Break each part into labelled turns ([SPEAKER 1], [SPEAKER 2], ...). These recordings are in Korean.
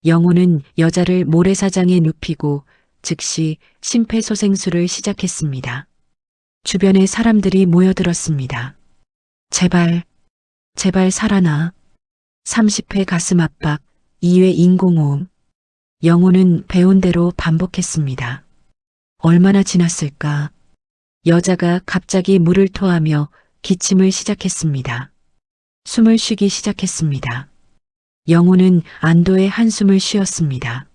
[SPEAKER 1] 영호는 여자를 모래사장에 눕히고 즉시 심폐소생술을 시작했습니다. 주변에 사람들이 모여들었습니다. 제발, 제발 살아나. 30회 가슴 압박, 2회 인공호흡. 영호는 배운 대로 반복했습니다. 얼마나 지났을까? 여자가 갑자기 물을 토하며 기침을 시작했습니다. 숨을 쉬기 시작했습니다. 영호는 안도의 한숨을 쉬었습니다.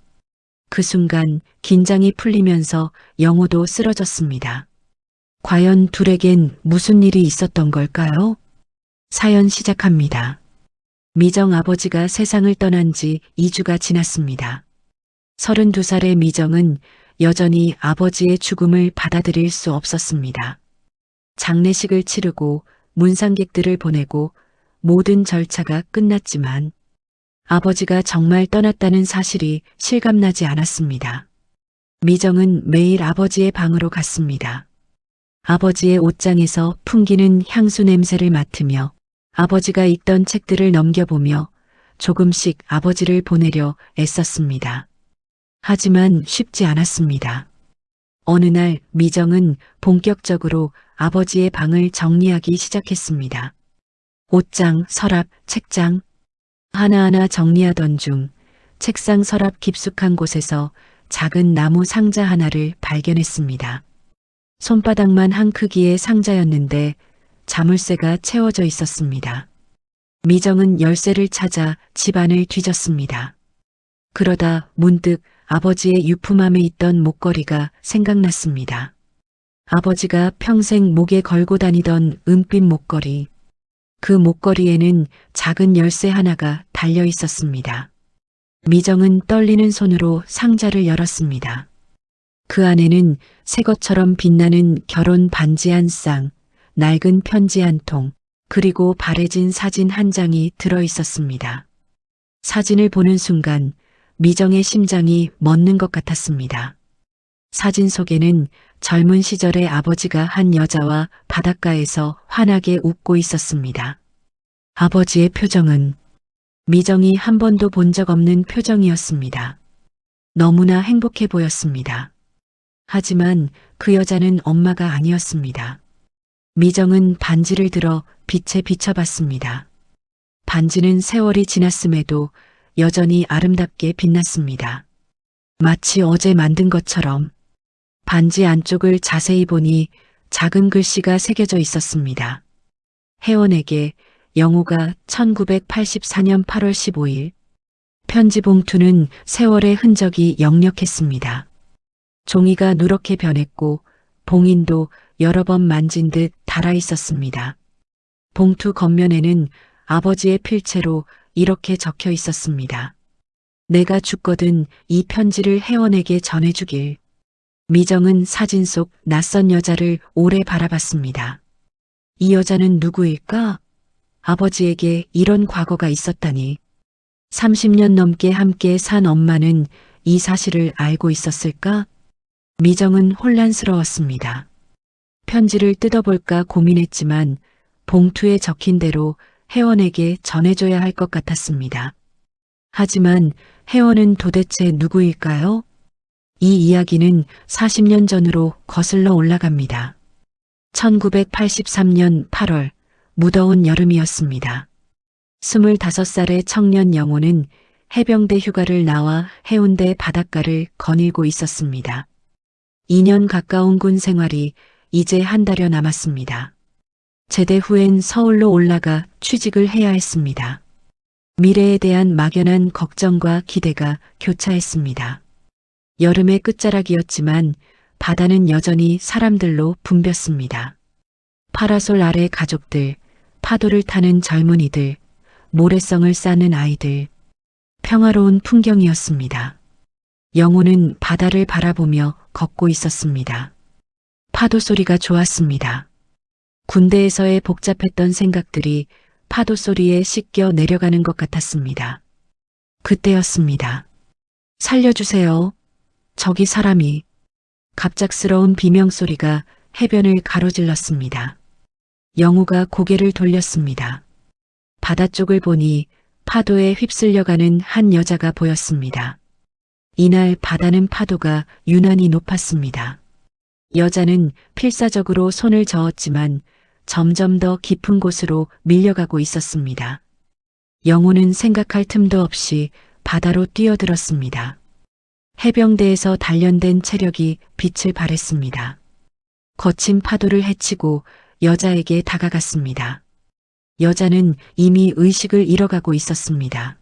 [SPEAKER 1] 그 순간 긴장이 풀리면서 영호도 쓰러졌습니다. 과연 둘에겐 무슨 일이 있었던 걸까요? 사연 시작합니다. 미정 아버지가 세상을 떠난 지 2주가 지났습니다. 32살의 미정은 여전히 아버지의 죽음을 받아들일 수 없었습니다. 장례식을 치르고 문상객들을 보내고 모든 절차가 끝났지만 아버지가 정말 떠났다는 사실이 실감나지 않았습니다. 미정은 매일 아버지의 방으로 갔습니다. 아버지의 옷장에서 풍기는 향수 냄새를 맡으며 아버지가 읽던 책들을 넘겨보며 조금씩 아버지를 보내려 애썼습니다. 하지만 쉽지 않았습니다. 어느 날 미정은 본격적으로 아버지의 방을 정리하기 시작했습니다. 옷장, 서랍, 책장 하나하나 정리하던 중 책상 서랍 깊숙한 곳에서 작은 나무 상자 하나를 발견했습니다. 손바닥만 한 크기의 상자였는데 자물쇠가 채워져 있었습니다. 미정은 열쇠를 찾아 집안을 뒤졌습니다. 그러다 문득 아버지의 유품함에 있던 목걸이가 생각났습니다. 아버지가 평생 목에 걸고 다니던 은빛 목걸이. 그 목걸이에는 작은 열쇠 하나가 달려 있었습니다. 미정은 떨리는 손으로 상자를 열었습니다. 그 안에는 새 것처럼 빛나는 결혼 반지 한 쌍, 낡은 편지 한 통, 그리고 바래진 사진 한 장이 들어 있었습니다. 사진을 보는 순간 미정의 심장이 멎는 것 같았습니다. 사진 속에는 젊은 시절의 아버지가 한 여자와 바닷가에서 환하게 웃고 있었습니다. 아버지의 표정은 미정이 한 번도 본 적 없는 표정이었습니다. 너무나 행복해 보였습니다. 하지만 그 여자는 엄마가 아니었습니다. 미정은 반지를 들어 빛에 비춰봤습니다. 반지는 세월이 지났음에도 여전히 아름답게 빛났습니다. 마치 어제 만든 것처럼. 반지 안쪽을 자세히 보니 작은 글씨가 새겨져 있었습니다. 혜원에게 영호가 1984년 8월 15일. 편지 봉투는 세월의 흔적이 역력했습니다. 종이가 누렇게 변했고 봉인도 여러 번 만진 듯 달아 있었습니다. 봉투 겉면에는 아버지의 필체로 이렇게 적혀 있었습니다. 내가 죽거든 이 편지를 혜원에게 전해주길. 미정은 사진 속 낯선 여자를 오래 바라봤습니다. 이 여자는 누구일까? 아버지에게 이런 과거가 있었다니. 30년 넘게 함께 산 엄마는 이 사실을 알고 있었을까? 미정은 혼란스러웠습니다. 편지를 뜯어볼까 고민했지만 봉투에 적힌 대로 혜원에게 전해줘야 할 것 같았습니다. 하지만 혜원은 도대체 누구일까요? 이 이야기는 40년 전으로 거슬러 올라갑니다. 1983년 8월, 무더운 여름이었습니다. 25살의 청년 영호는 해병대 휴가를 나와 해운대 바닷가를 거닐고 있었습니다. 2년 가까운 군 생활이 이제 한 달여 남았습니다. 제대 후엔 서울로 올라가 취직을 해야 했습니다. 미래에 대한 막연한 걱정과 기대가 교차했습니다. 여름의 끝자락이었지만 바다는 여전히 사람들로 붐볐습니다. 파라솔 아래 가족들, 파도를 타는 젊은이들, 모래성을 쌓는 아이들. 평화로운 풍경이었습니다. 영호는 바다를 바라보며 걷고 있었습니다. 파도 소리가 좋았습니다. 군대에서의 복잡했던 생각들이 파도 소리에 씻겨 내려가는 것 같았습니다. 그때였습니다. 살려주세요. 저기 사람이. 갑작스러운 비명소리가 해변을 가로질렀습니다. 영호가 고개를 돌렸습니다. 바다 쪽을 보니 파도에 휩쓸려가는 한 여자가 보였습니다. 이날 바다는 파도가 유난히 높았습니다. 여자는 필사적으로 손을 저었지만 점점 더 깊은 곳으로 밀려가고 있었습니다. 영호는 생각할 틈도 없이 바다로 뛰어들었습니다. 해병대에서 단련된 체력이 빛을 발했습니다. 거친 파도를 헤치고 여자에게 다가갔습니다. 여자는 이미 의식을 잃어가고 있었습니다.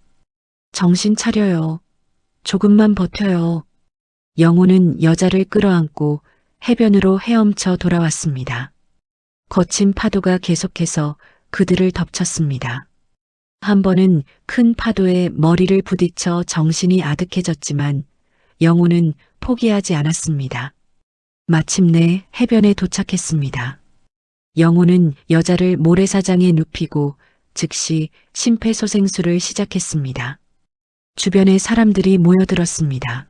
[SPEAKER 1] 정신 차려요. 조금만 버텨요. 영호는 여자를 끌어안고 해변으로 헤엄쳐 돌아왔습니다. 거친 파도가 계속해서 그들을 덮쳤습니다. 한 번은 큰 파도에 머리를 부딪혀 정신이 아득해졌지만 영호는 포기하지 않았습니다. 마침내 해변에 도착했습니다. 영호는 여자를 모래사장에 눕히고 즉시 심폐소생술을 시작했습니다. 주변에 사람들이 모여들었습니다.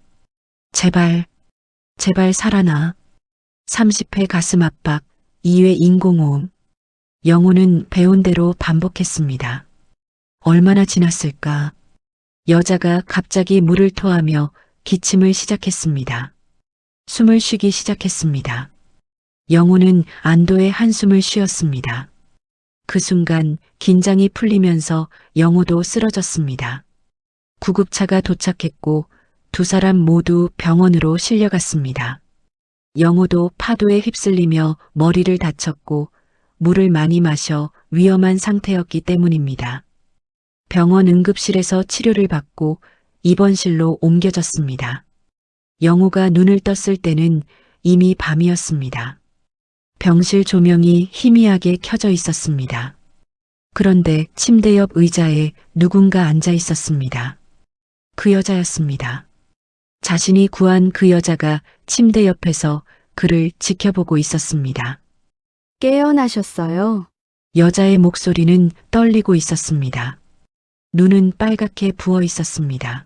[SPEAKER 1] 제발, 제발 살아나. 30회 가슴 압박, 2회 인공호흡. 영호는 배운 대로 반복했습니다. 얼마나 지났을까? 여자가 갑자기 물을 토하며 기침을 시작했습니다. 숨을 쉬기 시작했습니다. 영호는 안도의 한숨을 쉬었습니다. 그 순간 긴장이 풀리면서 영호도 쓰러졌습니다. 구급차가 도착했고 두 사람 모두 병원으로 실려갔습니다. 영호도 파도에 휩쓸리며 머리를 다쳤고 물을 많이 마셔 위험한 상태였기 때문입니다. 병원 응급실에서 치료를 받고 입원실로 옮겨졌습니다. 영호가 눈을 떴을 때는 이미 밤이었습니다. 병실 조명이 희미하게 켜져 있었습니다. 그런데 침대 옆 의자에 누군가 앉아 있었습니다. 그 여자였습니다. 자신이 구한 그 여자가 침대 옆에서 그를 지켜보고 있었습니다.
[SPEAKER 2] 깨어나셨어요?
[SPEAKER 1] 여자의 목소리는 떨리고 있었습니다. 눈은 빨갛게 부어 있었습니다.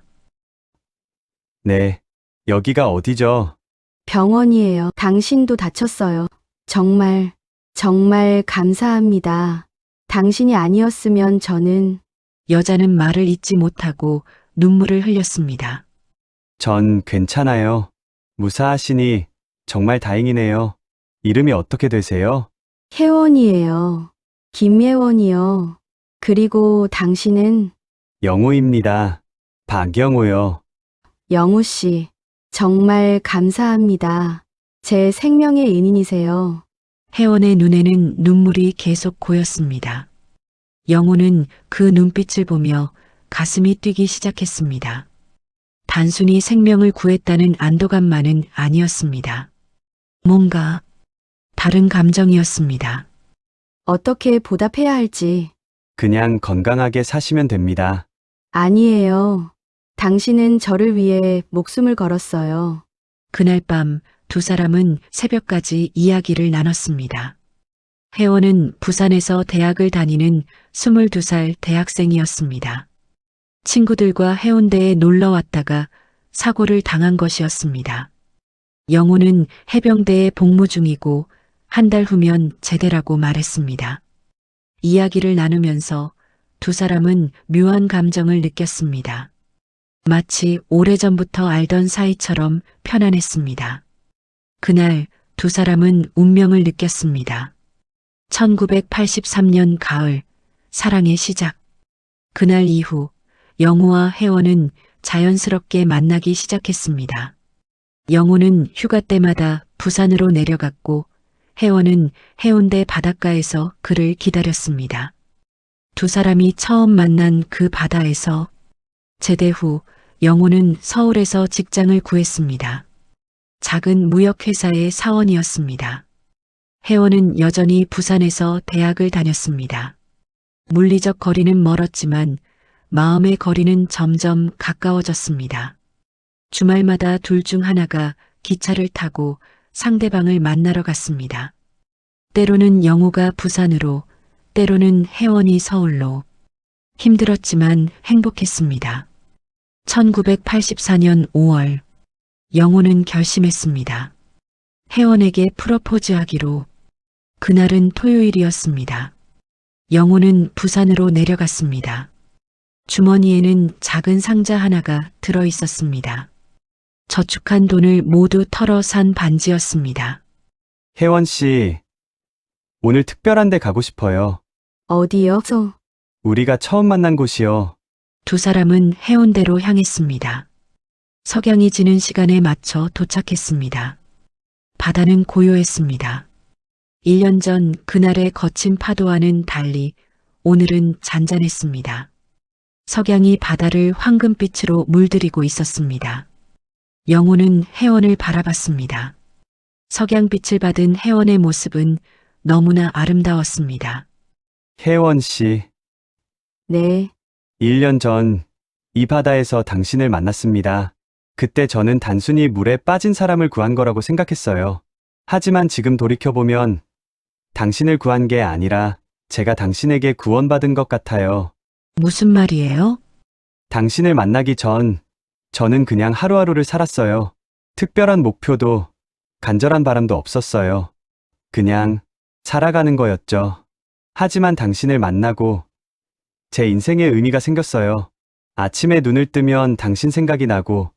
[SPEAKER 3] 네, 여기가 어디죠?
[SPEAKER 2] 병원이에요. 당신도 다쳤어요. 정말, 정말 감사합니다. 당신이 아니었으면 저는
[SPEAKER 1] 여자는 말을 잇지 못하고 눈물을 흘렸습니다.
[SPEAKER 3] 전 괜찮아요. 무사하시니 정말 다행이네요. 이름이 어떻게 되세요?
[SPEAKER 2] 혜원이에요. 김예원이요. 그리고 당신은
[SPEAKER 3] 영호입니다. 박영호요.
[SPEAKER 2] 영우 씨. 정말 감사합니다. 제 생명의 은인이세요.
[SPEAKER 1] 혜원의 눈에는 눈물이 계속 고였습니다. 영호는 그 눈빛을 보며 가슴이 뛰기 시작했습니다. 단순히 생명을 구했다는 안도감만은 아니었습니다. 뭔가 다른 감정이었습니다.
[SPEAKER 2] 어떻게 보답해야 할지.
[SPEAKER 3] 그냥 건강하게 사시면 됩니다.
[SPEAKER 2] 아니에요. 당신은 저를 위해 목숨을 걸었어요.
[SPEAKER 1] 그날 밤 두 사람은 새벽까지 이야기를 나눴습니다. 혜원은 부산에서 대학을 다니는 22살 대학생이었습니다. 친구들과 해운대에 놀러 왔다가 사고를 당한 것이었습니다. 영호는 해병대에 복무 중이고 한 달 후면 제대라고 말했습니다. 이야기를 나누면서 두 사람은 묘한 감정을 느꼈습니다. 마치 오래전부터 알던 사이처럼 편안했습니다. 그날 두 사람은 운명을 느꼈습니다. 1983년 가을, 사랑의 시작. 그날 이후 영호와 혜원은 자연스럽게 만나기 시작했습니다. 영호는 휴가 때마다 부산으로 내려갔고 혜원은 해운대 바닷가에서 그를 기다렸습니다. 두 사람이 처음 만난 그 바다에서 제대 후 영호는 서울에서 직장을 구했습니다. 작은 무역회사의 사원이었습니다. 혜원은 여전히 부산에서 대학을 다녔습니다. 물리적 거리는 멀었지만 마음의 거리는 점점 가까워졌습니다. 주말마다 둘 중 하나가 기차를 타고 상대방을 만나러 갔습니다. 때로는 영호가 부산으로, 때로는 혜원이 서울로. 힘들었지만 행복했습니다. 1984년 5월, 영호는 결심했습니다. 혜원에게 프로포즈하기로. 그날은 토요일이었습니다. 영호는 부산으로 내려갔습니다. 주머니에는 작은 상자 하나가 들어 있었습니다. 저축한 돈을 모두 털어 산 반지였습니다.
[SPEAKER 3] 혜원 씨, 오늘 특별한 데 가고 싶어요.
[SPEAKER 2] 어디요?
[SPEAKER 3] 우리가 처음 만난 곳이요.
[SPEAKER 1] 두 사람은 해운대로 향했습니다. 석양이 지는 시간에 맞춰 도착했습니다. 바다는 고요했습니다. 1년 전 그날의 거친 파도와는 달리 오늘은 잔잔했습니다. 석양이 바다를 황금빛으로 물들이고 있었습니다. 영호는 혜원을 바라봤습니다. 석양빛을 받은 혜원의 모습은 너무나 아름다웠습니다.
[SPEAKER 3] 혜원 씨,
[SPEAKER 2] 네,
[SPEAKER 3] 1년 전 이 바다에서 당신을 만났습니다. 그때 저는 단순히 물에 빠진 사람을 구한 거라고 생각했어요. 하지만 지금 돌이켜보면 당신을 구한 게 아니라 제가 당신에게 구원받은 것 같아요.
[SPEAKER 1] 무슨 말이에요?
[SPEAKER 3] 당신을 만나기 전 저는 그냥 하루하루를 살았어요. 특별한 목표도 간절한 바람도 없었어요. 그냥 살아가는 거였죠. 하지만 당신을 만나고 제 인생에 의미가 생겼어요. 아침에 눈을 뜨면 당신 생각이 나고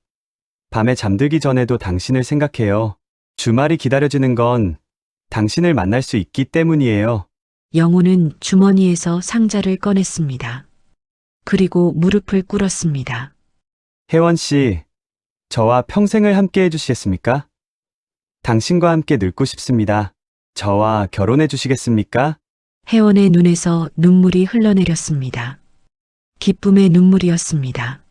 [SPEAKER 3] 밤에 잠들기 전에도 당신을 생각해요. 주말이 기다려지는 건 당신을 만날 수 있기 때문이에요.
[SPEAKER 1] 영호는 주머니에서 상자를 꺼냈습니다. 그리고 무릎을 꿇었습니다.
[SPEAKER 3] 혜원 씨, 저와 평생을 함께 해주시겠습니까? 당신과 함께 늙고 싶습니다. 저와 결혼해 주시겠습니까?
[SPEAKER 1] 혜원의 눈에서 눈물이 흘러내렸습니다. 기쁨의 눈물이었습니다.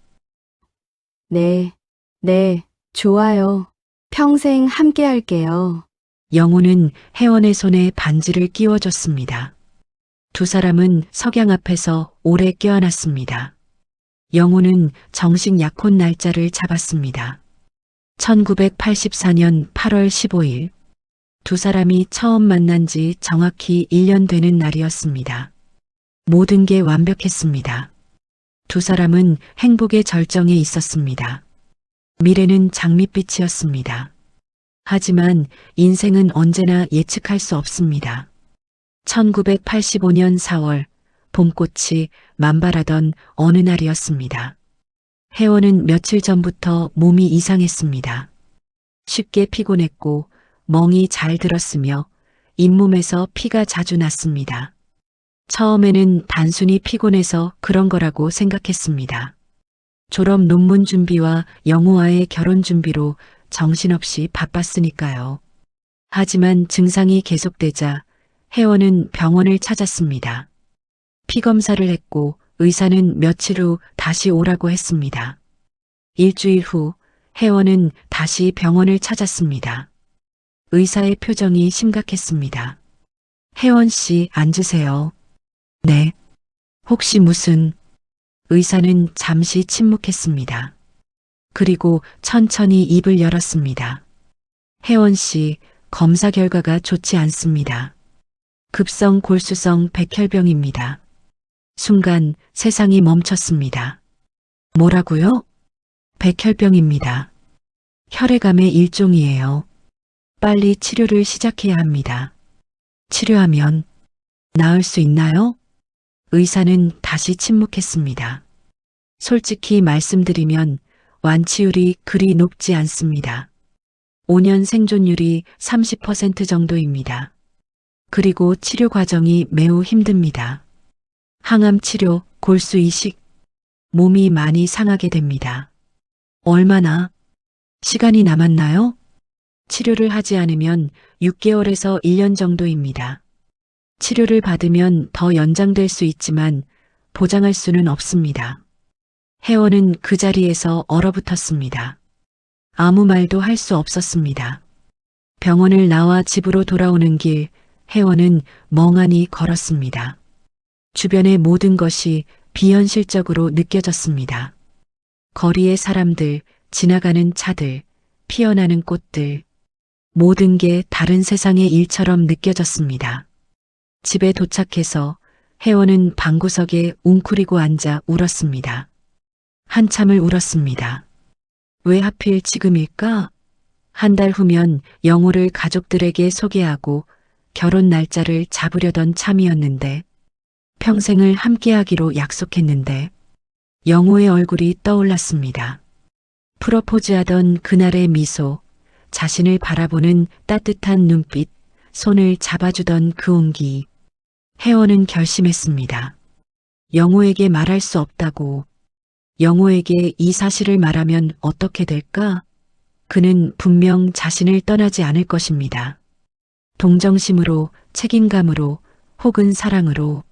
[SPEAKER 2] 네, 좋아요. 평생 함께 할게요.
[SPEAKER 1] 영호는 혜원의 손에 반지를 끼워줬습니다. 두 사람은 석양 앞에서 오래 껴안았습니다. 영호는 정식 약혼 날짜를 잡았습니다. 1984년 8월 15일. 두 사람이 처음 만난 지 정확히 1년 되는 날이었습니다. 모든 게 완벽했습니다. 두 사람은 행복의 절정에 있었습니다. 미래는 장밋빛이었습니다. 하지만 인생은 언제나 예측할 수 없습니다. 1985년 4월 봄꽃이 만발하던 어느 날이었습니다. 혜원은 며칠 전부터 몸이 이상했습니다. 쉽게 피곤했고 멍이 잘 들었으며 잇몸에서 피가 자주 났습니다. 처음에는 단순히 피곤해서 그런 거라고 생각했습니다. 졸업 논문 준비와 영호와의 결혼 준비로 정신없이 바빴으니까요. 하지만 증상이 계속되자 혜원은 병원을 찾았습니다. 피 검사를 했고 의사는 며칠 후 다시 오라고 했습니다. 일주일 후 혜원은 다시 병원을 찾았습니다. 의사의 표정이 심각했습니다. 혜원 씨, 앉으세요. 네. 혹시 무슨... 의사는 잠시 침묵했습니다. 그리고 천천히 입을 열었습니다. 혜원 씨, 검사 결과가 좋지 않습니다. 급성 골수성 백혈병입니다. 순간 세상이 멈췄습니다. 뭐라고요? 백혈병입니다. 혈액암의 일종이에요. 빨리 치료를 시작해야 합니다. 치료하면 나을 수 있나요? 의사는 다시 침묵했습니다. 솔직히 말씀드리면 완치율이 그리 높지 않습니다. 5년 생존율이 30% 정도입니다. 그리고 치료 과정이 매우 힘듭니다. 항암 치료, 골수 이식, 몸이 많이 상하게 됩니다. 얼마나 시간이 남았나요? 치료를 하지 않으면 6개월에서 1년 정도입니다. 치료를 받으면 더 연장될 수 있지만 보장할 수는 없습니다. 혜원은 그 자리에서 얼어붙었습니다. 아무 말도 할 수 없었습니다. 병원을 나와 집으로 돌아오는 길, 혜원은 멍하니 걸었습니다. 주변의 모든 것이 비현실적으로 느껴졌습니다. 거리의 사람들, 지나가는 차들, 피어나는 꽃들, 모든 게 다른 세상의 일처럼 느껴졌습니다. 집에 도착해서 혜원은 방구석에 웅크리고 앉아 울었습니다. 한참을 울었습니다. 왜 하필 지금일까? 한 달 후면 영호를 가족들에게 소개하고 결혼 날짜를 잡으려던 참이었는데, 평생을 함께하기로 약속했는데, 영호의 얼굴이 떠올랐습니다. 프로포즈하던 그날의 미소, 자신을 바라보는 따뜻한 눈빛, 손을 잡아주던 그 온기. 혜원은 결심했습니다. 영호에게 말할 수 없다고. 영호에게 이 사실을 말하면 어떻게 될까? 그는 분명 자신을 떠나지 않을 것입니다. 동정심으로, 책임감으로, 혹은 사랑으로.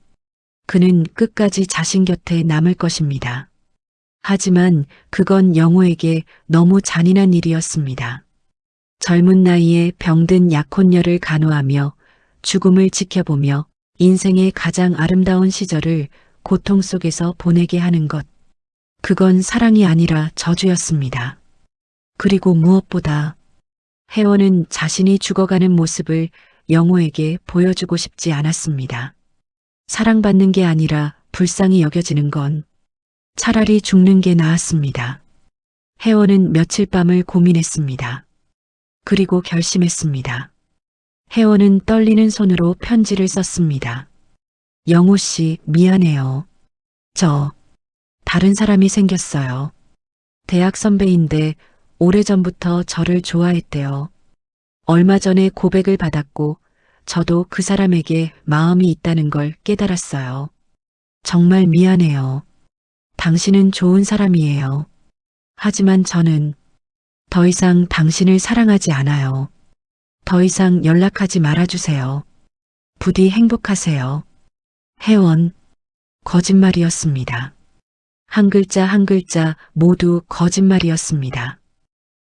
[SPEAKER 1] 그는 끝까지 자신 곁에 남을 것입니다. 하지만 그건 영호에게 너무 잔인한 일이었습니다. 젊은 나이에 병든 약혼녀를 간호하며 죽음을 지켜보며 인생의 가장 아름다운 시절을 고통 속에서 보내게 하는 것. 그건 사랑이 아니라 저주였습니다. 그리고 무엇보다 혜원은 자신이 죽어가는 모습을 영호에게 보여주고 싶지 않았습니다. 사랑받는 게 아니라 불쌍히 여겨지는 건 차라리 죽는 게 나았습니다. 혜원은 며칠 밤을 고민했습니다. 그리고 결심했습니다. 혜원은 떨리는 손으로 편지를 썼습니다. 영호 씨, 미안해요. 저 다른 사람이 생겼어요. 대학 선배인데 오래전부터 저를 좋아했대요. 얼마 전에 고백을 받았고 저도 그 사람에게 마음이 있다는 걸 깨달았어요. 정말 미안해요. 당신은 좋은 사람이에요. 하지만 저는 더 이상 당신을 사랑하지 않아요. 더 이상 연락하지 말아주세요. 부디 행복하세요. 혜원. 거짓말이었습니다. 한 글자 한 글자 모두 거짓말이었습니다.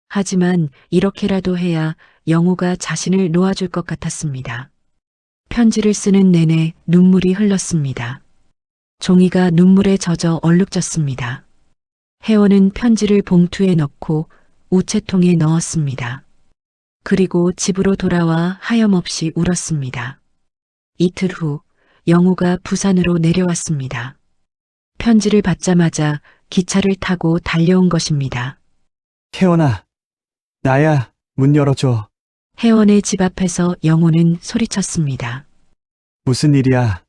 [SPEAKER 1] 하지만 이렇게라도 해야 영호가 자신을 놓아줄 것 같았습니다. 편지를 쓰는 내내 눈물이 흘렀습니다. 종이가 눈물에 젖어 얼룩졌습니다. 혜원은 편지를 봉투에 넣고 우체통에 넣었습니다. 그리고 집으로 돌아와 하염없이 울었습니다. 이틀 후 영호가 부산으로 내려왔습니다. 편지를 받자마자 기차를 타고 달려온 것입니다.
[SPEAKER 3] 혜원아, 나야, 문 열어줘.
[SPEAKER 1] 혜원의 집 앞에서 영호는 소리쳤습니다.
[SPEAKER 3] 무슨 일이야?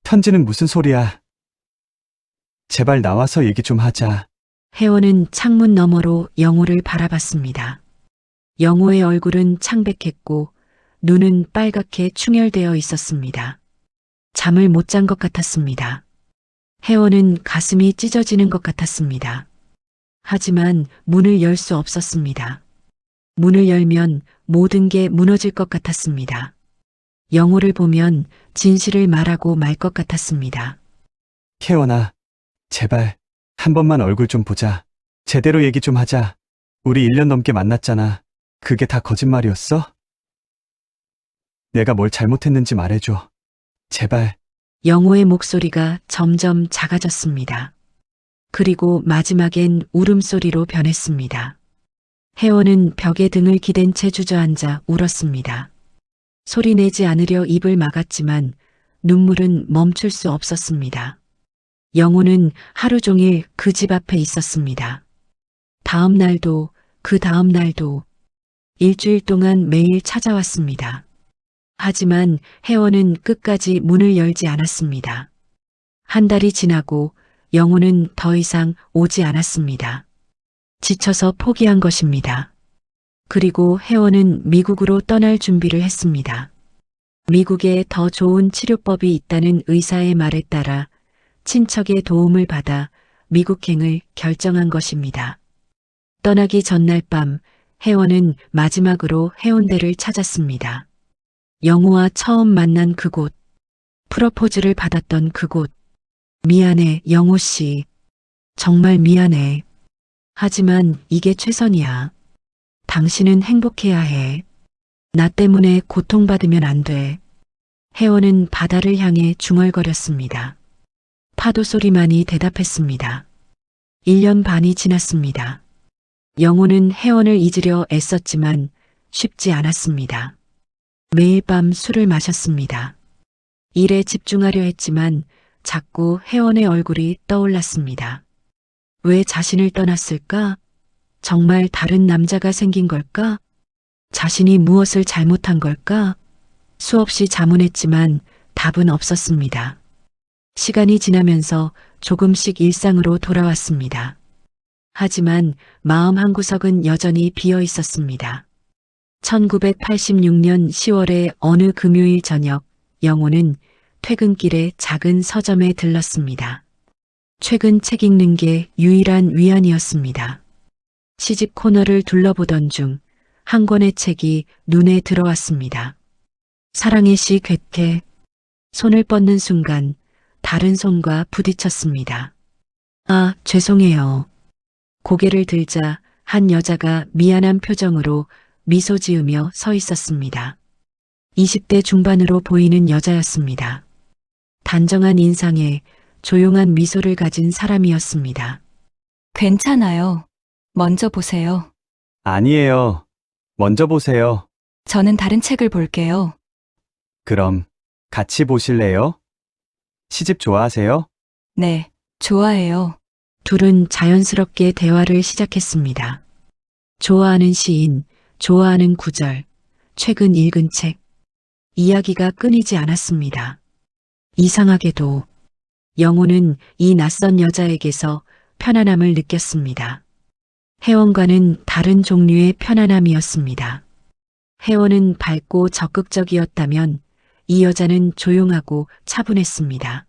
[SPEAKER 3] 편지는 무슨 소리야? 제발 나와서 얘기 좀 하자.
[SPEAKER 1] 혜원은 창문 너머로 영호를 바라봤습니다. 영호의 얼굴은 창백했고 눈은 빨갛게 충혈되어 있었습니다. 잠을 못 잔 것 같았습니다. 혜원은 가슴이 찢어지는 것 같았습니다. 하지만 문을 열 수 없었습니다. 문을 열면 모든 게 무너질 것 같았습니다. 영호를 보면 진실을 말하고 말 것 같았습니다.
[SPEAKER 3] 혜원아, 제발 한 번만 얼굴 좀 보자. 제대로 얘기 좀 하자. 우리 1년 넘게 만났잖아. 그게 다 거짓말이었어? 내가 뭘 잘못했는지 말해줘. 제발.
[SPEAKER 1] 영호의 목소리가 점점 작아졌습니다. 그리고 마지막엔 울음소리로 변했습니다. 혜원은 벽에 등을 기댄 채 주저앉아 울었습니다. 소리내지 않으려 입을 막았지만 눈물은 멈출 수 없었습니다. 영호는 하루 종일 그 집 앞에 있었습니다. 다음 날도 그 다음 날도 일주일 동안 매일 찾아왔습니다. 하지만 혜원은 끝까지 문을 열지 않았습니다. 한 달이 지나고 영호는 더 이상 오지 않았습니다. 지쳐서 포기한 것입니다. 그리고 혜원은 미국으로 떠날 준비를 했습니다. 미국에 더 좋은 치료법이 있다는 의사의 말에 따라 친척의 도움을 받아 미국행을 결정한 것입니다. 떠나기 전날 밤 혜원은 마지막으로 해운대를 찾았습니다. 영호와 처음 만난 그곳, 프로포즈를 받았던 그곳. 미안해, 영호 씨. 정말 미안해. 하지만 이게 최선이야. 당신은 행복해야 해. 나 때문에 고통받으면 안 돼. 혜원은 바다를 향해 중얼거렸습니다. 파도 소리만이 대답했습니다. 1년 반이 지났습니다. 영호는 혜원을 잊으려 애썼지만 쉽지 않았습니다. 매일 밤 술을 마셨습니다. 일에 집중하려 했지만 자꾸 혜원의 얼굴이 떠올랐습니다. 왜 자신을 떠났을까? 정말 다른 남자가 생긴 걸까? 자신이 무엇을 잘못한 걸까? 수없이 자문했지만 답은 없었습니다. 시간이 지나면서 조금씩 일상으로 돌아왔습니다. 하지만 마음 한구석은 여전히 비어 있었습니다. 1986년 10월의 어느 금요일 저녁, 영호는 퇴근길에 작은 서점에 들렀습니다. 최근 책 읽는 게 유일한 위안이었습니다. 시집 코너를 둘러보던 중 한 권의 책이 눈에 들어왔습니다. 사랑의 시 괴테. 손을 뻗는 순간 다른 손과 부딪혔습니다. 아, 죄송해요. 고개를 들자 한 여자가 미안한 표정으로 미소 지으며 서 있었습니다. 20대 중반으로 보이는 여자였습니다. 단정한 인상에 조용한 미소를 가진 사람이었습니다.
[SPEAKER 2] 괜찮아요. 먼저 보세요.
[SPEAKER 3] 아니에요. 먼저 보세요.
[SPEAKER 2] 저는 다른 책을 볼게요.
[SPEAKER 3] 그럼 같이 보실래요? 시집 좋아하세요?
[SPEAKER 2] 네, 좋아해요.
[SPEAKER 1] 둘은 자연스럽게 대화를 시작했습니다. 좋아하는 시인, 좋아하는 구절, 최근 읽은 책. 이야기가 끊이지 않았습니다. 이상하게도 영호는 이 낯선 여자에게서 편안함을 느꼈습니다. 혜원과는 다른 종류의 편안함이었습니다. 혜원은 밝고 적극적이었다면 이 여자는 조용하고 차분했습니다.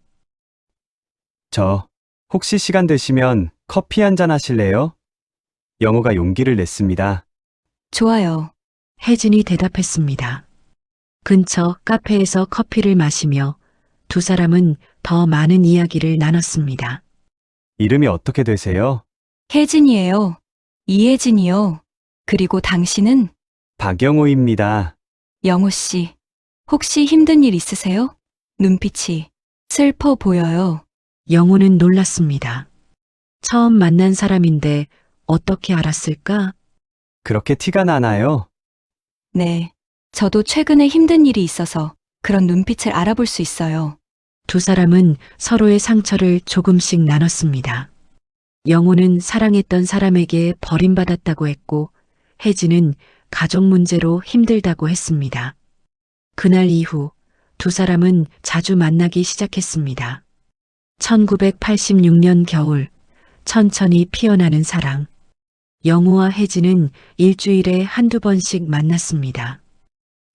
[SPEAKER 3] 저 혹시 시간 되시면 커피 한잔 하실래요? 영호가 용기를 냈습니다.
[SPEAKER 2] 좋아요.
[SPEAKER 1] 혜진이 대답했습니다. 근처 카페에서 커피를 마시며 두 사람은 더 많은 이야기를 나눴습니다.
[SPEAKER 3] 이름이 어떻게 되세요?
[SPEAKER 2] 혜진이에요. 이혜진이요. 그리고 당신은?
[SPEAKER 3] 박영호입니다.
[SPEAKER 2] 영호 씨. 혹시 힘든 일 있으세요? 눈빛이 슬퍼 보여요.
[SPEAKER 1] 영호는 놀랐습니다. 처음 만난 사람인데 어떻게 알았을까?
[SPEAKER 3] 그렇게 티가 나나요?
[SPEAKER 2] 네. 저도 최근에 힘든 일이 있어서 그런 눈빛을 알아볼 수 있어요.
[SPEAKER 1] 두 사람은 서로의 상처를 조금씩 나눴습니다. 영호는 사랑했던 사람에게 버림받았다고 했고, 혜진은 가족 문제로 힘들다고 했습니다. 그날 이후 두 사람은 자주 만나기 시작했습니다. 1986년 겨울, 천천히 피어나는 사랑. 영호와 혜진은 일주일에 한두 번씩 만났습니다.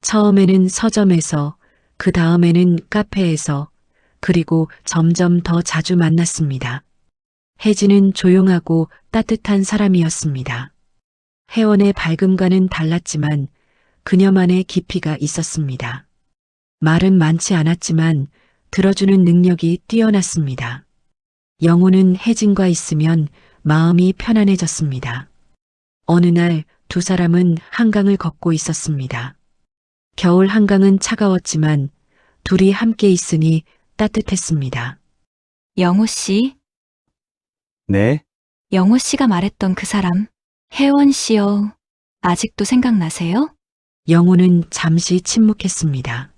[SPEAKER 1] 처음에는 서점에서, 그 다음에는 카페에서, 그리고 점점 더 자주 만났습니다. 혜진은 조용하고 따뜻한 사람이었습니다. 혜원의 밝음과는 달랐지만 그녀만의 깊이가 있었습니다. 말은 많지 않았지만 들어주는 능력이 뛰어났습니다. 영호는 혜진과 있으면 마음이 편안해졌습니다. 어느 날 두 사람은 한강을 걷고 있었습니다. 겨울 한강은 차가웠지만 둘이 함께 있으니 따뜻했습니다.
[SPEAKER 2] 영호 씨,
[SPEAKER 3] 네,
[SPEAKER 2] 영호 씨가 말했던 그 사람, 혜원 씨요. 아직도 생각나세요?
[SPEAKER 1] 영호는 잠시 침묵했습니다.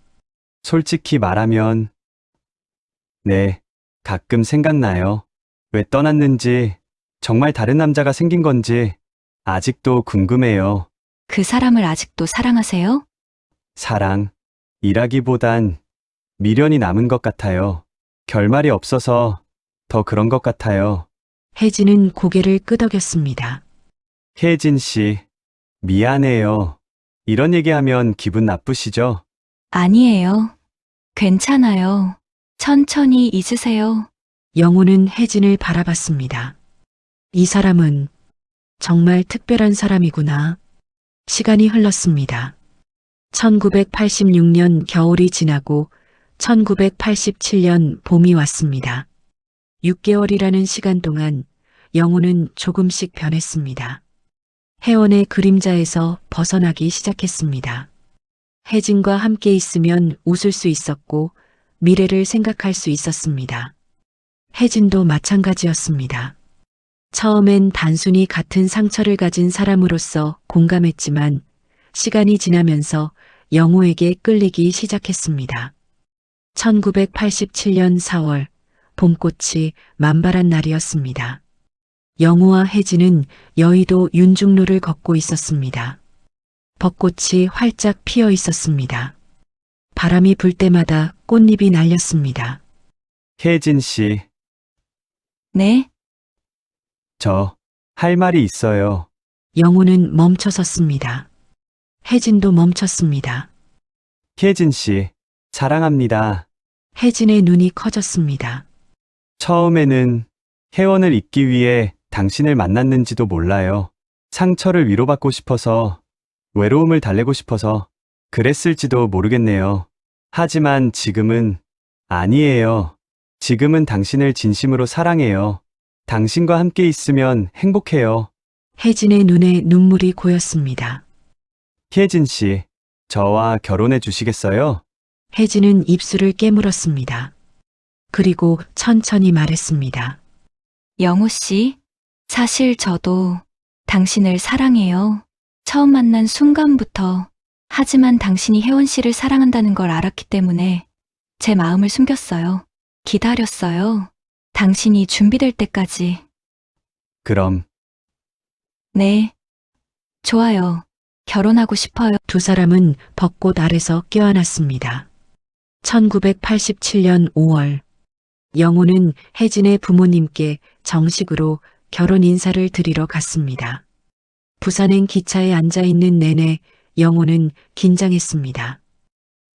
[SPEAKER 3] 솔직히 말하면 네, 가끔 생각나요. 왜 떠났는지, 정말 다른 남자가 생긴 건지 아직도 궁금해요.
[SPEAKER 2] 그 사람을 아직도 사랑하세요?
[SPEAKER 3] 사랑이라기보단 미련이 남은 것 같아요. 결말이 없어서 더 그런 것 같아요.
[SPEAKER 1] 혜진은 고개를 끄덕였습니다.
[SPEAKER 3] 혜진 씨, 미안해요. 이런 얘기하면 기분 나쁘시죠?
[SPEAKER 2] 아니에요. 괜찮아요. 천천히 잊으세요.
[SPEAKER 1] 영호는 혜진을 바라봤습니다. 이 사람은 정말 특별한 사람이구나. 시간이 흘렀습니다. 1986년 겨울이 지나고 1987년 봄이 왔습니다. 6개월이라는 시간 동안 영호는 조금씩 변했습니다. 혜원의 그림자에서 벗어나기 시작했습니다. 혜진과 함께 있으면 웃을 수 있었고 미래를 생각할 수 있었습니다. 혜진도 마찬가지였습니다. 처음엔 단순히 같은 상처를 가진 사람으로서 공감했지만 시간이 지나면서 영호에게 끌리기 시작했습니다. 1987년 4월 봄꽃이 만발한 날이었습니다. 영호와 혜진은 여의도 윤중로를 걷고 있었습니다. 벚꽃이 활짝 피어 있었습니다. 바람이 불 때마다 꽃잎이 날렸습니다.
[SPEAKER 3] 혜진 씨,
[SPEAKER 2] 네?
[SPEAKER 3] 할 말이 있어요.
[SPEAKER 1] 영호는 멈춰섰습니다. 혜진도 멈췄습니다.
[SPEAKER 3] 혜진 씨, 사랑합니다.
[SPEAKER 1] 혜진의 눈이 커졌습니다.
[SPEAKER 3] 처음에는 혜원을 잊기 위해 당신을 만났는지도 몰라요. 상처를 위로받고 싶어서, 외로움을 달래고 싶어서 그랬을지도 모르겠네요. 하지만 지금은 아니에요. 지금은 당신을 진심으로 사랑해요. 당신과 함께 있으면 행복해요.
[SPEAKER 1] 혜진의 눈에 눈물이 고였습니다.
[SPEAKER 3] 혜진 씨, 저와 결혼해 주시겠어요?
[SPEAKER 1] 혜진은 입술을 깨물었습니다. 그리고 천천히 말했습니다.
[SPEAKER 2] 영호 씨, 사실 저도 당신을 사랑해요. 처음 만난 순간부터. 하지만 당신이 혜원 씨를 사랑한다는 걸 알았기 때문에 제 마음을 숨겼어요. 기다렸어요. 당신이 준비될 때까지.
[SPEAKER 3] 그럼
[SPEAKER 2] 네. 좋아요. 결혼하고 싶어요.
[SPEAKER 1] 두 사람은 벚꽃 아래서 껴안았습니다. 1987년 5월, 영호는 혜진의 부모님께 정식으로 결혼 인사를 드리러 갔습니다. 부산행 기차에 앉아 있는 내내 영호는 긴장했습니다.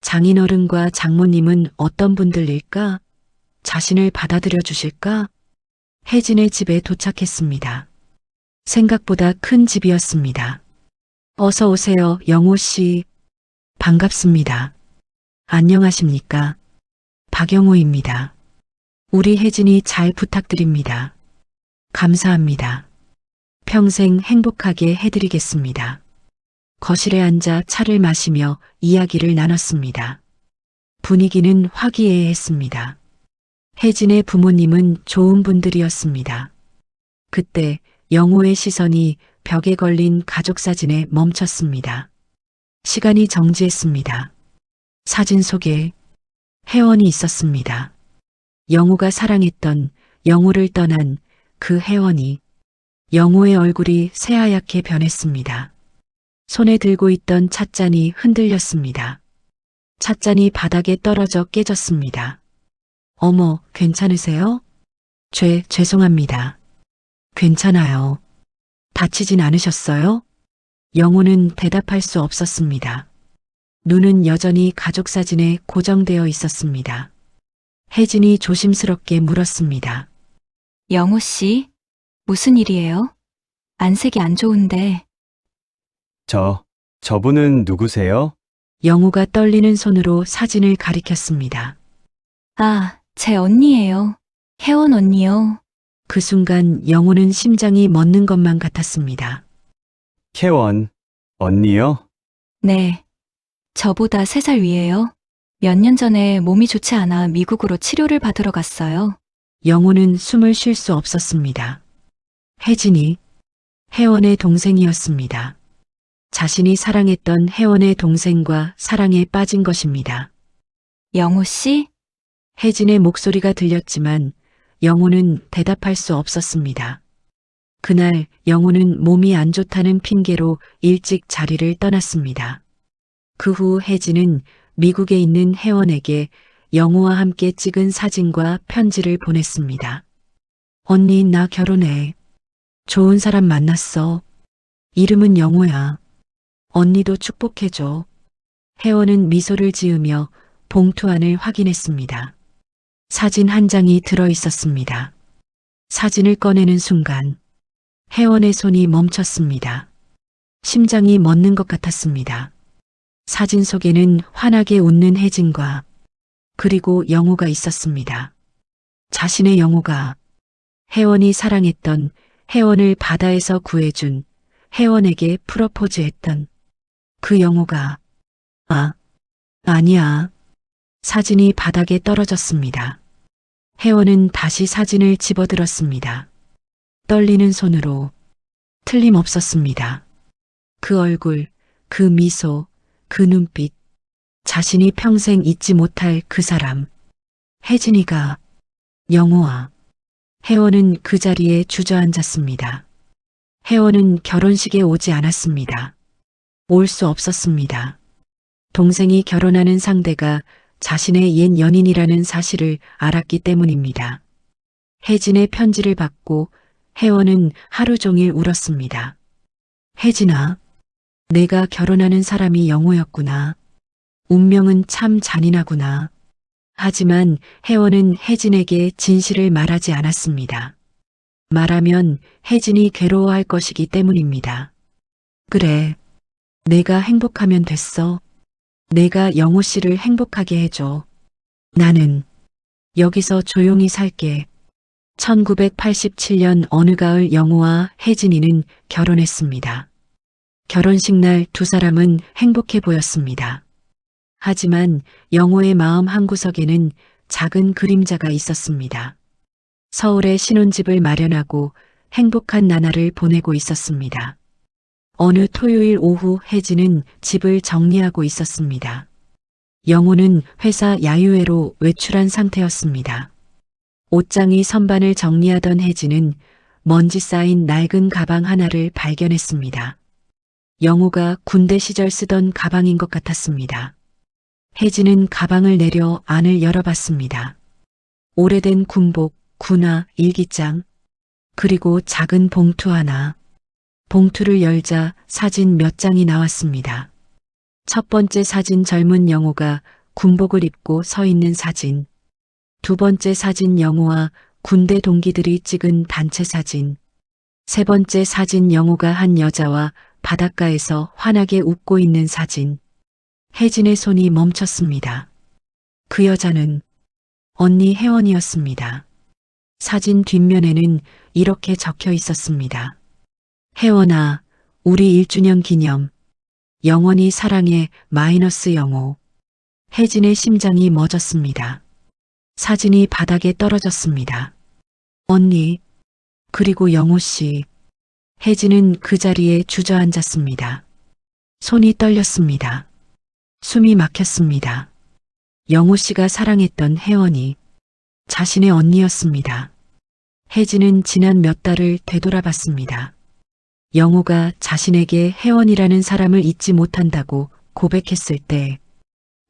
[SPEAKER 1] 장인어른과 장모님은 어떤 분들일까? 자신을 받아들여 주실까? 혜진의 집에 도착했습니다. 생각보다 큰 집이었습니다. 어서 오세요, 영호 씨. 반갑습니다. 안녕하십니까? 박영호입니다. 우리 혜진이 잘 부탁드립니다. 감사합니다. 평생 행복하게 해드리겠습니다. 거실에 앉아 차를 마시며 이야기를 나눴습니다. 분위기는 화기애애했습니다. 혜진의 부모님은 좋은 분들이었습니다. 그때 영호의 시선이 벽에 걸린 가족 사진에 멈췄습니다. 시간이 정지했습니다. 사진 속에 혜원이 있었습니다. 영호가 사랑했던, 영호를 떠난 그 혜원이. 영호의 얼굴이 새하얗게 변했습니다. 손에 들고 있던 찻잔이 흔들렸습니다. 찻잔이 바닥에 떨어져 깨졌습니다. 어머, 괜찮으세요? 죄송합니다. 괜찮아요. 다치진 않으셨어요? 영호는 대답할 수 없었습니다. 눈은 여전히 가족 사진에 고정되어 있었습니다. 혜진이 조심스럽게 물었습니다.
[SPEAKER 2] 영호 씨, 무슨 일이에요? 안색이 안 좋은데.
[SPEAKER 3] 저분은 누구세요?
[SPEAKER 1] 영호가 떨리는 손으로 사진을 가리켰습니다.
[SPEAKER 2] 아, 제 언니예요. 혜원 언니요.
[SPEAKER 1] 그 순간 영호는 심장이 멎는 것만 같았습니다.
[SPEAKER 3] 혜원, 언니요?
[SPEAKER 2] 네. 저보다 3살 위에요. 몇 년 전에 몸이 좋지 않아 미국으로 치료를 받으러 갔어요.
[SPEAKER 1] 영호는 숨을 쉴 수 없었습니다. 혜진이 혜원의 동생이었습니다. 자신이 사랑했던 혜원의 동생과 사랑에 빠진 것입니다.
[SPEAKER 2] 영호 씨?
[SPEAKER 1] 혜진의 목소리가 들렸지만 영호는 대답할 수 없었습니다. 그날 영호는 몸이 안 좋다는 핑계로 일찍 자리를 떠났습니다. 그 후 혜진은 미국에 있는 혜원에게 영호와 함께 찍은 사진과 편지를 보냈습니다. 언니, 나 결혼해. 좋은 사람 만났어. 이름은 영호야. 언니도 축복해줘. 혜원은 미소를 지으며 봉투 안을 확인했습니다. 사진 한 장이 들어 있었습니다. 사진을 꺼내는 순간 혜원의 손이 멈췄습니다. 심장이 멎는 것 같았습니다. 사진 속에는 환하게 웃는 혜진과 그리고 영호가 있었습니다. 자신의 영호가, 혜원이 사랑했던, 혜원을 바다에서 구해준, 혜원에게 프러포즈했던 그 영호가, 아니야. 사진이 바닥에 떨어졌습니다. 혜원은 다시 사진을 집어들었습니다. 떨리는 손으로. 틀림없었습니다. 그 얼굴, 그 미소, 그 눈빛, 자신이 평생 잊지 못할 그 사람. 혜진이가, 영호와. 혜원은 그 자리에 주저앉았습니다. 혜원은 결혼식에 오지 않았습니다. 올 수 없었습니다. 동생이 결혼하는 상대가 자신의 옛 연인이라는 사실을 알았기 때문입니다. 혜진의 편지를 받고 혜원은 하루 종일 울었습니다. 혜진아, 내가 결혼하는 사람이 영호였구나. 운명은 참 잔인하구나. 하지만 혜원은 혜진에게 진실을 말하지 않았습니다. 말하면 혜진이 괴로워할 것이기 때문입니다. 그래, 내가 행복하면 됐어. 내가 영호 씨를 행복하게 해줘. 나는 여기서 조용히 살게. 1987년 어느 가을 영호와 혜진이는 결혼했습니다. 결혼식 날 두 사람은 행복해 보였습니다. 하지만 영호의 마음 한구석에는 작은 그림자가 있었습니다. 서울에 신혼집을 마련하고 행복한 나날을 보내고 있었습니다. 어느 토요일 오후 혜진은 집을 정리하고 있었습니다. 영호는 회사 야유회로 외출한 상태였습니다. 옷장이 선반을 정리하던 혜진은 먼지 쌓인 낡은 가방 하나를 발견했습니다. 영호가 군대 시절 쓰던 가방인 것 같았습니다. 혜진은 가방을 내려 안을 열어봤습니다. 오래된 군복, 군화, 일기장, 그리고 작은 봉투 하나. 봉투를 열자 사진 몇 장이 나왔습니다. 첫 번째 사진 젊은 영호가 군복을 입고 서 있는 사진. 두 번째 사진 영호와 군대 동기들이 찍은 단체 사진. 세 번째 사진 영호가 한 여자와 바닷가에서 환하게 웃고 있는 사진. 혜진의 손이 멈췄습니다. 그 여자는 언니 혜원이었습니다. 사진 뒷면에는 이렇게 적혀 있었습니다. 혜원아, 우리 1주년 기념. 영원히 사랑해 마이너스 영호. 혜진의 심장이 멎었습니다. 사진이 바닥에 떨어졌습니다. 언니, 그리고 영호 씨. 혜진은 그 자리에 주저앉았습니다. 손이 떨렸습니다. 숨이 막혔습니다. 영호 씨가 사랑했던 혜원이 자신의 언니였습니다. 혜진은 지난 몇 달을 되돌아봤습니다. 영호가 자신에게 혜원이라는 사람을 잊지 못한다고 고백했을 때,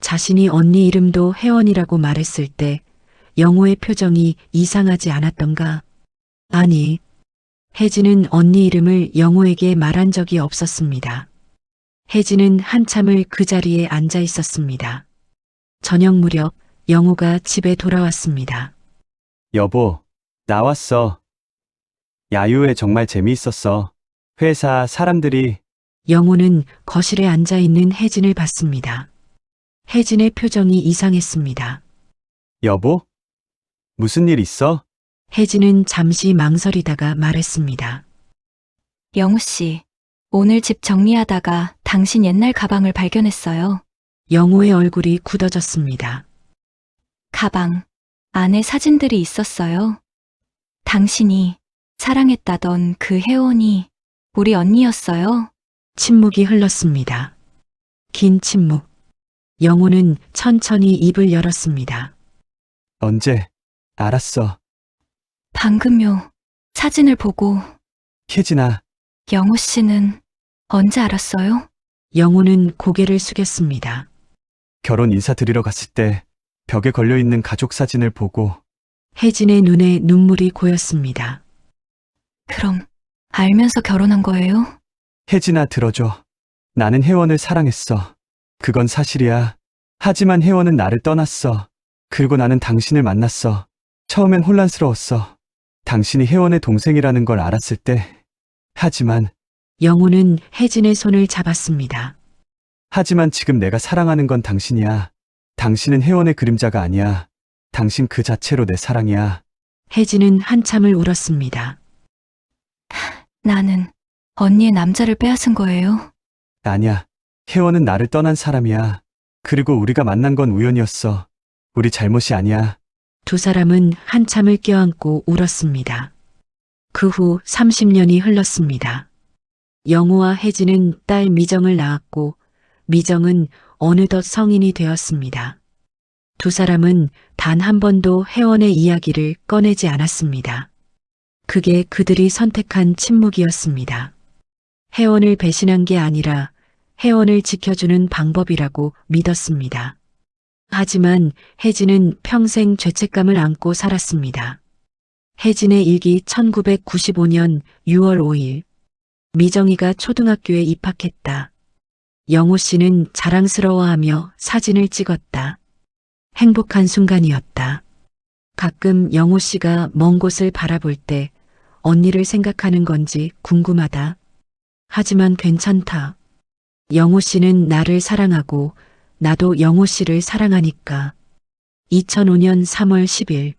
[SPEAKER 1] 자신이 언니 이름도 혜원이라고 말했을 때 영호의 표정이 이상하지 않았던가? 아니, 혜진은 언니 이름을 영호에게 말한 적이 없었습니다. 혜진은 한참을 그 자리에 앉아 있었습니다. 저녁 무렵 영호가 집에 돌아왔습니다.
[SPEAKER 3] 여보, 나왔어. 야유회 정말 재미있었어. 회사 사람들이
[SPEAKER 1] 영호는 거실에 앉아 있는 혜진을 봤습니다. 혜진의 표정이 이상했습니다.
[SPEAKER 3] 여보? 무슨 일 있어?
[SPEAKER 1] 혜진은 잠시 망설이다가 말했습니다.
[SPEAKER 2] 영우 씨, 오늘 집 정리하다가 당신 옛날 가방을 발견했어요.
[SPEAKER 1] 영호의 얼굴이 굳어졌습니다.
[SPEAKER 2] 가방 안에 사진들이 있었어요. 당신이 사랑했다던 그 혜원이 우리 언니였어요.
[SPEAKER 1] 침묵이 흘렀습니다. 긴 침묵. 영호는 천천히 입을 열었습니다.
[SPEAKER 3] 언제? 알았어.
[SPEAKER 2] 방금요. 사진을 보고
[SPEAKER 3] 혜진아,
[SPEAKER 2] 영호 씨는 언제 알았어요?
[SPEAKER 1] 영호는 고개를 숙였습니다.
[SPEAKER 3] 결혼 인사드리러 갔을 때 벽에 걸려있는 가족 사진을 보고
[SPEAKER 1] 혜진의 눈에 눈물이 고였습니다.
[SPEAKER 2] 그럼 알면서 결혼한 거예요?
[SPEAKER 3] 혜진아 들어줘. 나는 혜원을 사랑했어. 그건 사실이야. 하지만 혜원은 나를 떠났어. 그리고 나는 당신을 만났어. 처음엔 혼란스러웠어. 당신이 혜원의 동생이라는 걸 알았을 때. 하지만
[SPEAKER 1] 영호는 혜진의 손을 잡았습니다.
[SPEAKER 3] 지금 내가 사랑하는 건 당신이야. 당신은 혜원의 그림자가 아니야. 당신 그 자체로 내 사랑이야.
[SPEAKER 1] 혜진은 한참을 울었습니다.
[SPEAKER 2] 나는 언니의 남자를 빼앗은 거예요.
[SPEAKER 3] 아니야. 혜원은 나를 떠난 사람이야. 그리고 우리가 만난 건 우연이었어. 우리 잘못이 아니야.
[SPEAKER 1] 두 사람은 한참을 껴안고 울었습니다. 그 후 30년이 흘렀습니다. 영호와 혜진은 딸 미정을 낳았고 미정은 어느덧 성인이 되었습니다. 두 사람은 단 한 번도 혜원의 이야기를 꺼내지 않았습니다. 그게 그들이 선택한 침묵이었습니다. 혜원을 배신한 게 아니라 혜원을 지켜주는 방법이라고 믿었습니다. 하지만 혜진은 평생 죄책감을 안고 살았습니다. 혜진의 일기 1995년 6월 5일. 미정이가 초등학교에 입학했다. 영호 씨는 자랑스러워하며 사진을 찍었다. 행복한 순간이었다. 가끔 영호 씨가 먼 곳을 바라볼 때 언니를 생각하는 건지 궁금하다. 하지만 괜찮다. 영호 씨는 나를 사랑하고 나도 영호 씨를 사랑하니까. 2005년 3월 10일.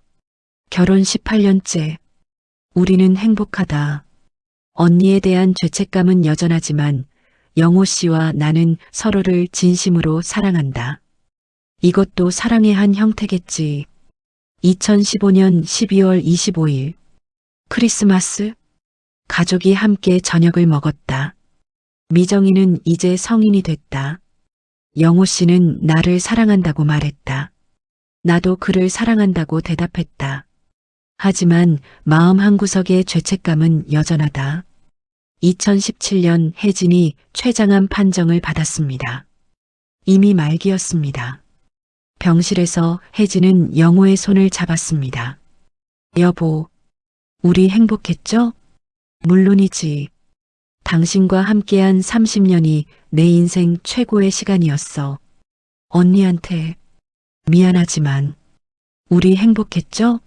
[SPEAKER 1] 결혼 18년째. 우리는 행복하다. 언니에 대한 죄책감은 여전하지만 영호 씨와 나는 서로를 진심으로 사랑한다. 이것도 사랑의 한 형태겠지. 2015년 12월 25일. 크리스마스. 가족이 함께 저녁을 먹었다. 미정이는 이제 성인이 됐다. 영호 씨는 나를 사랑한다고 말했다. 나도 그를 사랑한다고 대답했다. 하지만 마음 한구석의 죄책감은 여전하다. 2017년 혜진이 췌장암 판정을 받았습니다. 이미 말기였습니다. 병실에서 혜진은 영호의 손을 잡았습니다. 여보, 우리 행복했죠? 물론이지. 당신과 함께한 30년이 내 인생 최고의 시간이었어. 언니한테 미안하지만 우리 행복했죠?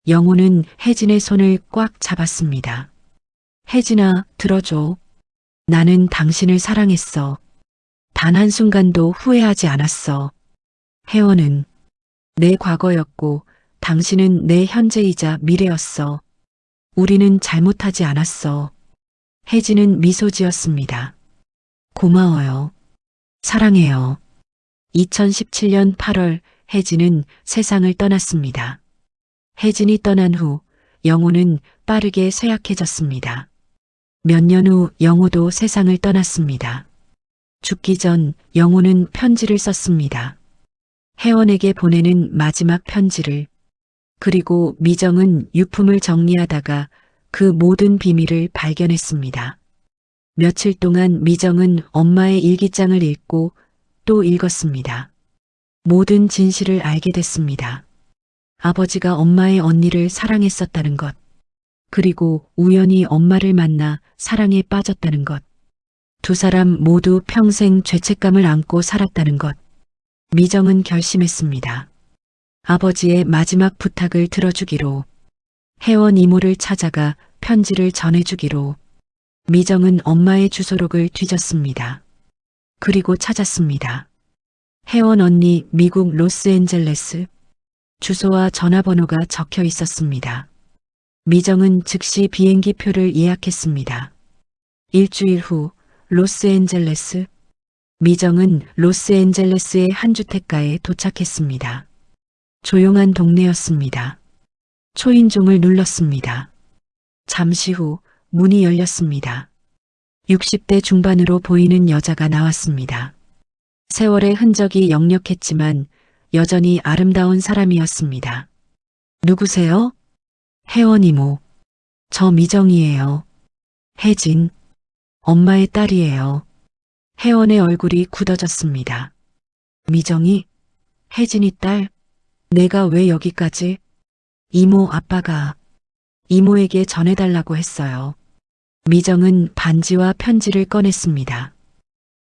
[SPEAKER 1] 영호는 혜진의 손을 꽉 잡았습니다. 혜진아, 들어줘. 나는 당신을 사랑했어. 단 한순간도 후회하지 않았어. 혜원은 내 과거였고 당신은 내 현재이자 미래였어. 우리는 잘못하지 않았어. 혜진은 미소 지었습니다. 고마워요. 사랑해요. 2017년 8월 혜진은 세상을 떠났습니다. 혜진이 떠난 후 영호는 빠르게 쇠약해졌습니다. 몇 년 후 영호도 세상을 떠났습니다. 죽기 전 영호는 편지를 썼습니다. 혜원에게 보내는 마지막 편지를. 그리고 미정은 유품을 정리하다가 그 모든 비밀을 발견했습니다. 며칠 동안 미정은 엄마의 일기장을 읽고 또 읽었습니다. 모든 진실을 알게 됐습니다. 아버지가 엄마의 언니를 사랑했었다는 것, 그리고 우연히 엄마를 만나 사랑에 빠졌다는 것, 두 사람 모두 평생 죄책감을 안고 살았다는 것. 미정은 결심했습니다. 아버지의 마지막 부탁을 들어주기로. 혜원 이모를 찾아가 편지를 전해주기로. 미정은 엄마의 주소록을 뒤졌습니다. 그리고 찾았습니다. 혜원 언니 미국 로스앤젤레스. 주소와 전화번호가 적혀 있었습니다. 미정은 즉시 비행기 표를 예약했습니다. 일주일 후 로스앤젤레스. 미정은 로스앤젤레스의 한 주택가에 도착했습니다. 조용한 동네였습니다. 초인종을 눌렀습니다. 잠시 후 문이 열렸습니다. 60대 중반으로 보이는 여자가 나왔습니다. 세월의 흔적이 역력했지만 여전히 아름다운 사람이었습니다. 누구세요? 혜원 이모. 저 미정이에요. 혜진. 엄마의 딸이에요. 혜원의 얼굴이 굳어졌습니다. 미정이? 혜진이 딸? 내가 왜 여기까지? 이모 아빠가 이모에게 전해달라고 했어요. 미정은 반지와 편지를 꺼냈습니다.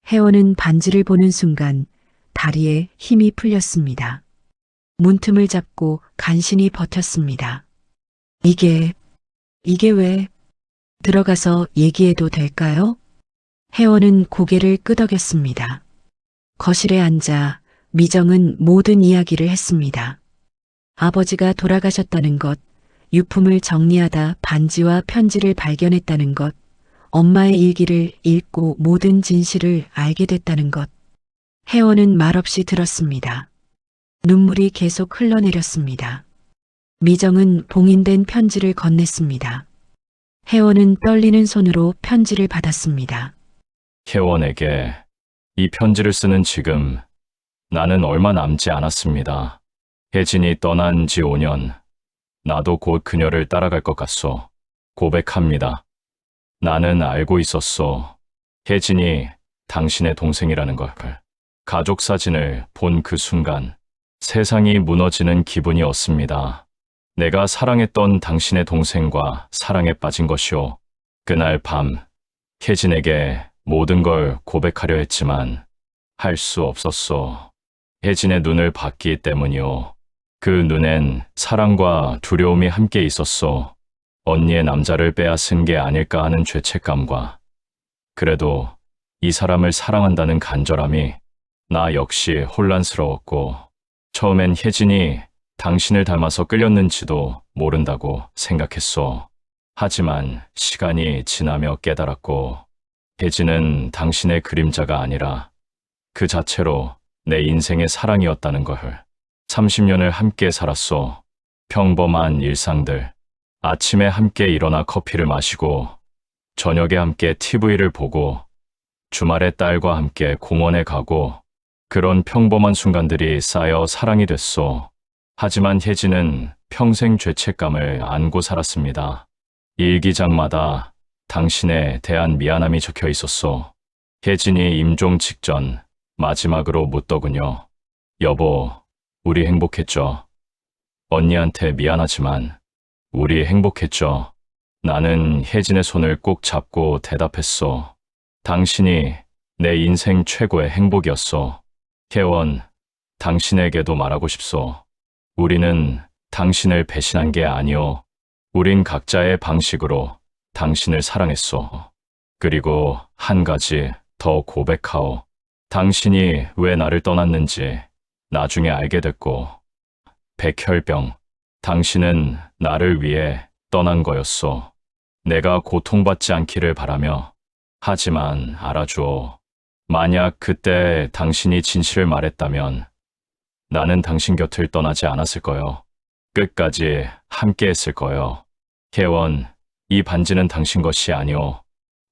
[SPEAKER 1] 혜원은 반지를 보는 순간 다리에 힘이 풀렸습니다. 문틈을 잡고 간신히 버텼습니다. 이게 왜? 들어가서 얘기해도 될까요? 혜원은 고개를 끄덕였습니다. 거실에 앉아 미정은 모든 이야기를 했습니다. 아버지가 돌아가셨다는 것, 유품을 정리하다 반지와 편지를 발견했다는 것, 엄마의 일기를 읽고 모든 진실을 알게 됐다는 것. 혜원은 말없이 들었습니다. 눈물이 계속 흘러내렸습니다. 미정은 봉인된 편지를 건넸습니다. 혜원은 떨리는 손으로 편지를 받았습니다.
[SPEAKER 4] 혜원에게 이 편지를 쓰는 지금 나는 얼마 남지 않았습니다. 혜진이 떠난 지 5년. 나도 곧 그녀를 따라갈 것 같소. 고백합니다. 나는 알고 있었소. 혜진이 당신의 동생이라는 걸. 가족 사진을 본 그 순간 세상이 무너지는 기분이었습니다. 내가 사랑했던 당신의 동생과 사랑에 빠진 것이오. 그날 밤, 혜진에게 모든 걸 고백하려 했지만 할 수 없었소. 혜진의 눈을 봤기 때문이오. 그 눈엔 사랑과 두려움이 함께 있었소. 언니의 남자를 빼앗은 게 아닐까 하는 죄책감과 그래도 이 사람을 사랑한다는 간절함이 나 역시 혼란스러웠고 처음엔 혜진이 당신을 닮아서 끌렸는지도 모른다고 생각했소. 하지만 시간이 지나며 깨달았고 혜진은 당신의 그림자가 아니라 그 자체로 내 인생의 사랑이었다는 걸. 30년을 함께 살았소. 평범한 일상들. 아침에 함께 일어나 커피를 마시고 저녁에 함께 TV를 보고 주말에 딸과 함께 공원에 가고 그런 평범한 순간들이 쌓여 사랑이 됐소. 하지만 혜진은 평생 죄책감을 안고 살았습니다. 일기장마다 당신에 대한 미안함이 적혀 있었소. 혜진이 임종 직전 마지막으로 묻더군요. 여보, 우리 행복했죠? 언니한테 미안하지만 우리 행복했죠? 나는 혜진의 손을 꼭 잡고 대답했소. 당신이 내 인생 최고의 행복이었소. 혜원, 당신에게도 말하고 싶소. 우리는 당신을 배신한 게 아니오. 우린 각자의 방식으로 당신을 사랑했소. 그리고 한 가지 더 고백하오. 당신이 왜 나를 떠났는지 나중에 알게 됐고, 백혈병, 당신은 나를 위해 떠난 거였소. 내가 고통받지 않기를 바라며. 하지만 알아주오. 만약 그때 당신이 진실을 말했다면 나는 당신 곁을 떠나지 않았을 거요. 끝까지 함께 했을 거요. 혜원, 이 반지는 당신 것이 아니오.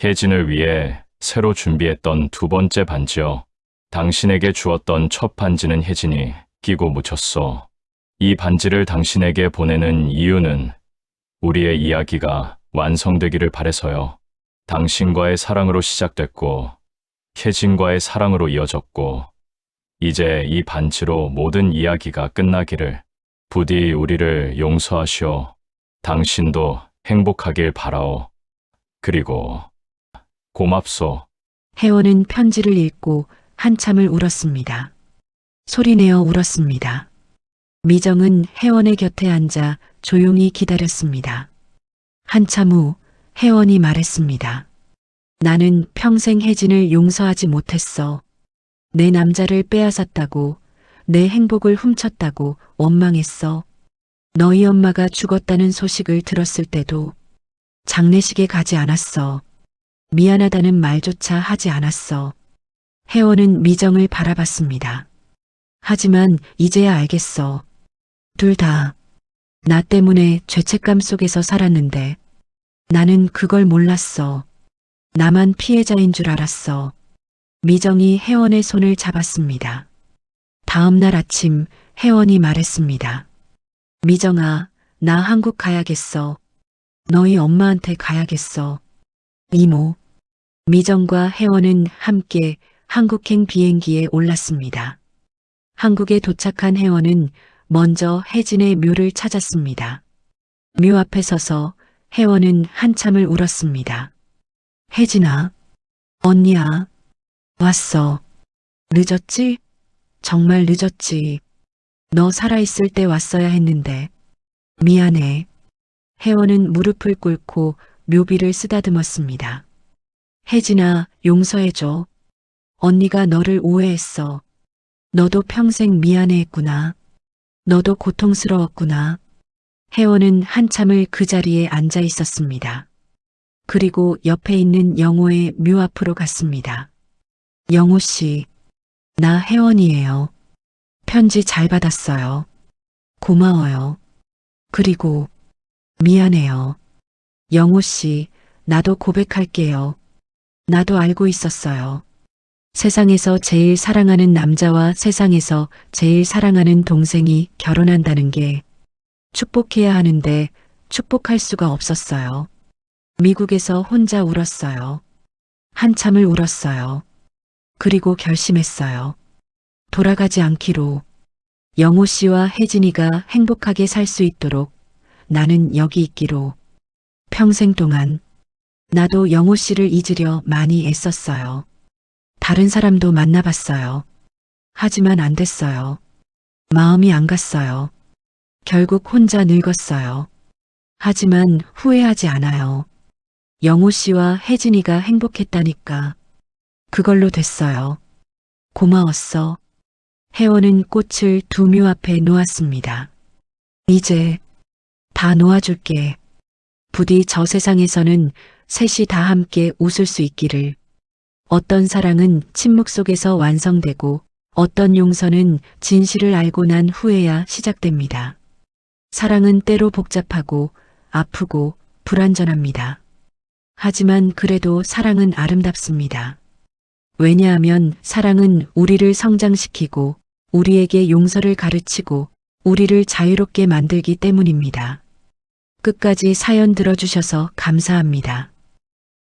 [SPEAKER 4] 혜진을 위해 새로 준비했던 두 번째 반지요. 당신에게 주었던 첫 반지는 혜진이 끼고 묻혔소. 이 반지를 당신에게 보내는 이유는 우리의 이야기가 완성되기를 바래서요. 당신과의 사랑으로 시작됐고 혜진과의 사랑으로 이어졌고 이제 이 반지로 모든 이야기가 끝나기를. 부디 우리를 용서하시오. 당신도 행복하길 바라오. 그리고 고맙소.
[SPEAKER 1] 혜원은 편지를 읽고 한참을 울었습니다. 소리내어 울었습니다. 미정은 혜원의 곁에 앉아 조용히 기다렸습니다. 한참 후 혜원이 말했습니다. 나는 평생 혜진을 용서하지 못했어. 내 남자를 빼앗았다고, 내 행복을 훔쳤다고 원망했어. 너희 엄마가 죽었다는 소식을 들었을 때도 장례식에 가지 않았어. 미안하다는 말조차 하지 않았어. 혜원은 미정을 바라봤습니다. 하지만 이제야 알겠어. 둘 다 나 때문에 죄책감 속에서 살았는데 나는 그걸 몰랐어. 나만 피해자인 줄 알았어. 미정이 혜원의 손을 잡았습니다. 다음 날 아침 혜원이 말했습니다. 미정아, 나 한국 가야겠어. 너희 엄마한테 가야겠어. 이모. 미정과 혜원은 함께 한국행 비행기에 올랐습니다. 한국에 도착한 혜원은 먼저 혜진의 묘를 찾았습니다. 묘 앞에 서서 혜원은 한참을 울었습니다. 혜진아, 언니야, 왔어. 늦었지? 정말 늦었지. 너 살아있을 때 왔어야 했는데. 미안해. 혜원은 무릎을 꿇고 묘비를 쓰다듬었습니다. 혜진아, 용서해줘. 언니가 너를 오해했어. 너도 평생 미안해했구나. 너도 고통스러웠구나. 혜원은 한참을 그 자리에 앉아 있었습니다. 그리고 옆에 있는 영호의 묘 앞으로 갔습니다. 영호 씨, 나 혜원이에요. 편지 잘 받았어요. 고마워요. 그리고 미안해요. 영호 씨, 나도 고백할게요. 나도 알고 있었어요. 세상에서 제일 사랑하는 남자와 세상에서 제일 사랑하는 동생이 결혼한다는 게 축복해야 하는데 축복할 수가 없었어요. 미국에서 혼자 울었어요. 한참을 울었어요. 그리고 결심했어요. 돌아가지 않기로. 영호 씨와 혜진이가 행복하게 살 수 있도록 나는 여기 있기로. 평생 동안 나도 영호 씨를 잊으려 많이 애썼어요. 다른 사람도 만나봤어요. 하지만 안 됐어요. 마음이 안 갔어요. 결국 혼자 늙었어요. 하지만 후회하지 않아요. 영호 씨와 혜진이가 행복했다니까. 그걸로 됐어요. 고마웠어. 혜원은 꽃을 두 묘 앞에 놓았습니다. 이제 다 놓아줄게. 부디 저 세상에서는 셋이 다 함께 웃을 수 있기를. 어떤 사랑은 침묵 속에서 완성되고 어떤 용서는 진실을 알고 난 후에야 시작됩니다. 사랑은 때로 복잡하고 아프고 불완전합니다. 하지만 그래도 사랑은 아름답습니다. 왜냐하면 사랑은 우리를 성장시키고 우리에게 용서를 가르치고 우리를 자유롭게 만들기 때문입니다. 끝까지 사연 들어주셔서 감사합니다.